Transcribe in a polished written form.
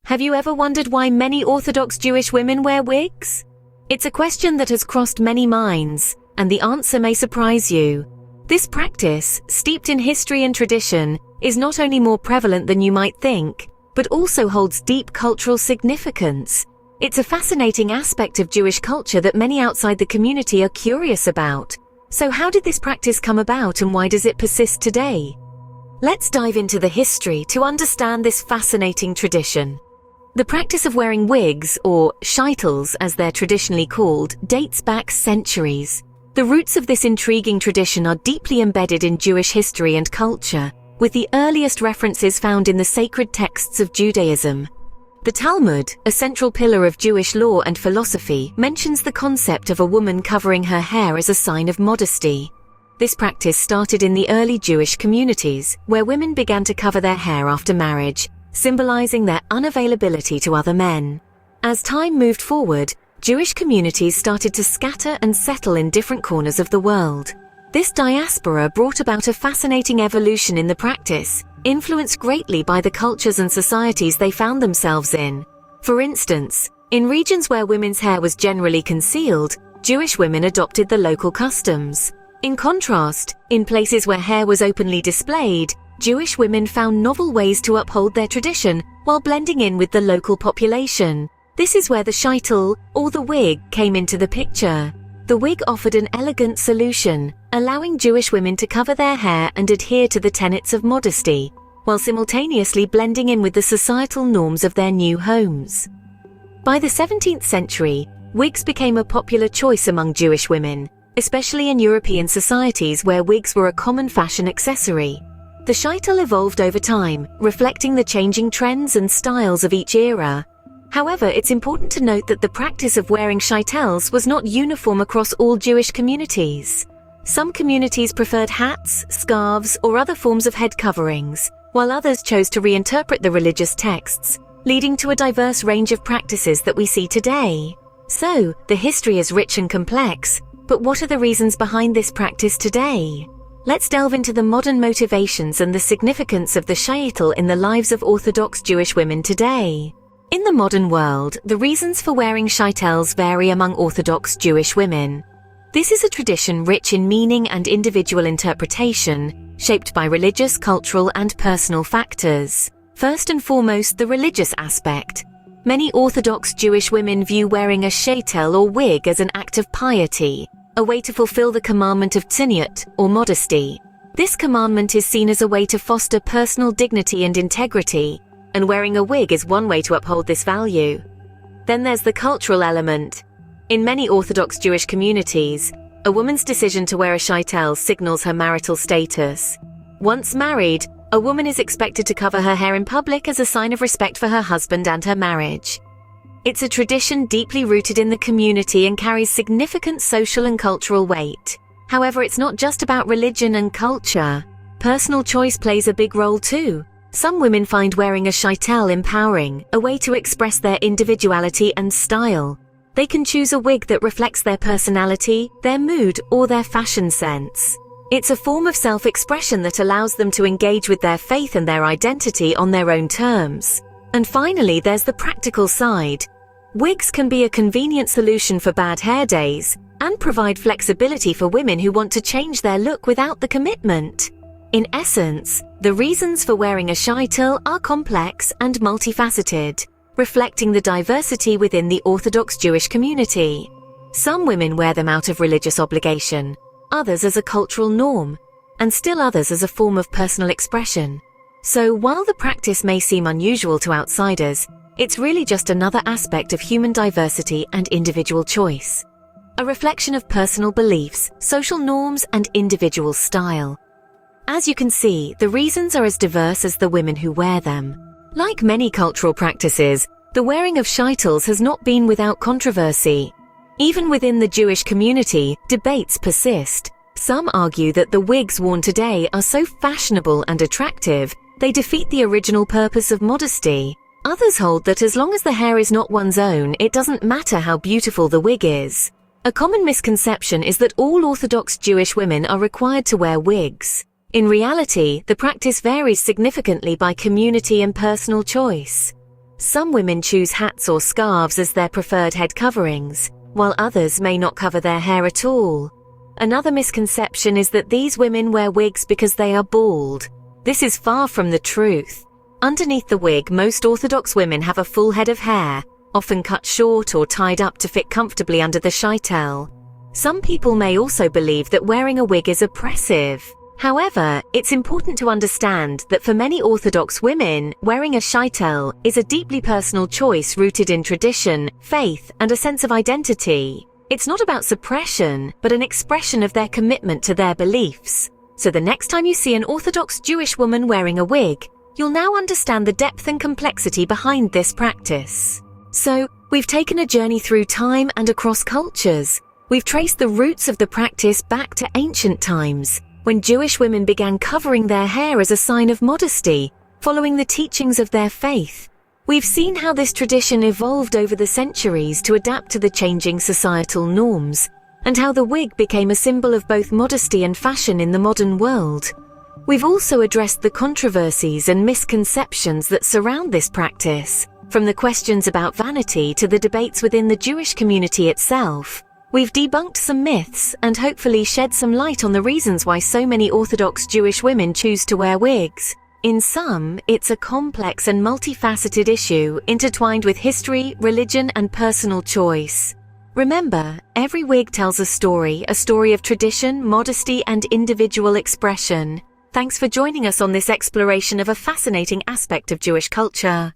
Have you ever wondered why many Orthodox Jewish women wear wigs? It's a question that has crossed many minds, and the answer may surprise you. This practice, steeped in history and tradition, is not only more prevalent than you might think, but also holds deep cultural significance. It's a fascinating aspect of Jewish culture that many outside the community are curious about. So how did this practice come about and why does it persist today? Let's dive into the history to understand this fascinating tradition. The practice of wearing wigs, or sheitels as they're traditionally called, dates back centuries. The roots of this intriguing tradition are deeply embedded in Jewish history and culture, with the earliest references found in the sacred texts of Judaism. The Talmud, a central pillar of Jewish law and philosophy, mentions the concept of a woman covering her hair as a sign of modesty. This practice started in the early Jewish communities, where women began to cover their hair after marriage, symbolizing their unavailability to other men. As time moved forward, Jewish communities started to scatter and settle in different corners of the world. This diaspora brought about a fascinating evolution in the practice, influenced greatly by the cultures and societies they found themselves in. For instance, in regions where women's hair was generally concealed, Jewish women adopted the local customs. In contrast, in places where hair was openly displayed, Jewish women found novel ways to uphold their tradition while blending in with the local population. This is where the sheitel, or the wig, came into the picture. The wig offered an elegant solution, allowing Jewish women to cover their hair and adhere to the tenets of modesty, while simultaneously blending in with the societal norms of their new homes. By the 17th century, wigs became a popular choice among Jewish women, especially in European societies where wigs were a common fashion accessory. The sheitel evolved over time, reflecting the changing trends and styles of each era. However, it's important to note that the practice of wearing sheitels was not uniform across all Jewish communities. Some communities preferred hats, scarves, or other forms of head coverings, while others chose to reinterpret the religious texts, leading to a diverse range of practices that we see today. So, the history is rich and complex, but what are the reasons behind this practice today? Let's delve into the modern motivations and the significance of the sheitel in the lives of Orthodox Jewish women today. In the modern world, the reasons for wearing sheitels vary among Orthodox Jewish women. This is a tradition rich in meaning and individual interpretation, shaped by religious, cultural, and personal factors. First and foremost, the religious aspect. Many Orthodox Jewish women view wearing a sheitel or wig as an act of piety, a way to fulfill the commandment of Tzniut, or modesty. This commandment is seen as a way to foster personal dignity and integrity, and wearing a wig is one way to uphold this value. Then there's the cultural element. In many Orthodox Jewish communities, a woman's decision to wear a sheitel signals her marital status. Once married, a woman is expected to cover her hair in public as a sign of respect for her husband and her marriage. It's a tradition deeply rooted in the community and carries significant social and cultural weight. However, it's not just about religion and culture. Personal choice plays a big role too. Some women find wearing a sheitel empowering, a way to express their individuality and style. They can choose a wig that reflects their personality, their mood, or their fashion sense. It's a form of self-expression that allows them to engage with their faith and their identity on their own terms. And finally, there's the practical side. Wigs can be a convenient solution for bad hair days and provide flexibility for women who want to change their look without the commitment. In essence, the reasons for wearing a sheitel are complex and multifaceted, reflecting the diversity within the Orthodox Jewish community. Some women wear them out of religious obligation, others as a cultural norm, and still others as a form of personal expression. So while the practice may seem unusual to outsiders, it's really just another aspect of human diversity and individual choice. A reflection of personal beliefs, social norms, and individual style. As you can see, the reasons are as diverse as the women who wear them. Like many cultural practices, the wearing of sheitels has not been without controversy. Even within the Jewish community, debates persist. Some argue that the wigs worn today are so fashionable and attractive, they defeat the original purpose of modesty. Others hold that as long as the hair is not one's own, it doesn't matter how beautiful the wig is. A common misconception is that all Orthodox Jewish women are required to wear wigs. In reality, the practice varies significantly by community and personal choice. Some women choose hats or scarves as their preferred head coverings, while others may not cover their hair at all. Another misconception is that these women wear wigs because they are bald. This is far from the truth. Underneath the wig, most Orthodox women have a full head of hair, often cut short or tied up to fit comfortably under the sheitel. Some people may also believe that wearing a wig is oppressive. However, it's important to understand that for many Orthodox women, wearing a sheitel is a deeply personal choice rooted in tradition, faith, and a sense of identity. It's not about suppression, but an expression of their commitment to their beliefs. So the next time you see an Orthodox Jewish woman wearing a wig, you'll now understand the depth and complexity behind this practice. So, we've taken a journey through time and across cultures. We've traced the roots of the practice back to ancient times, when Jewish women began covering their hair as a sign of modesty, following the teachings of their faith. We've seen how this tradition evolved over the centuries to adapt to the changing societal norms, and how the wig became a symbol of both modesty and fashion in the modern world. We've also addressed the controversies and misconceptions that surround this practice, from the questions about vanity to the debates within the Jewish community itself. We've debunked some myths and hopefully shed some light on the reasons why so many Orthodox Jewish women choose to wear wigs. In sum, it's a complex and multifaceted issue intertwined with history, religion, and personal choice. Remember, every wig tells a story of tradition, modesty, and individual expression. Thanks for joining us on this exploration of a fascinating aspect of Jewish culture.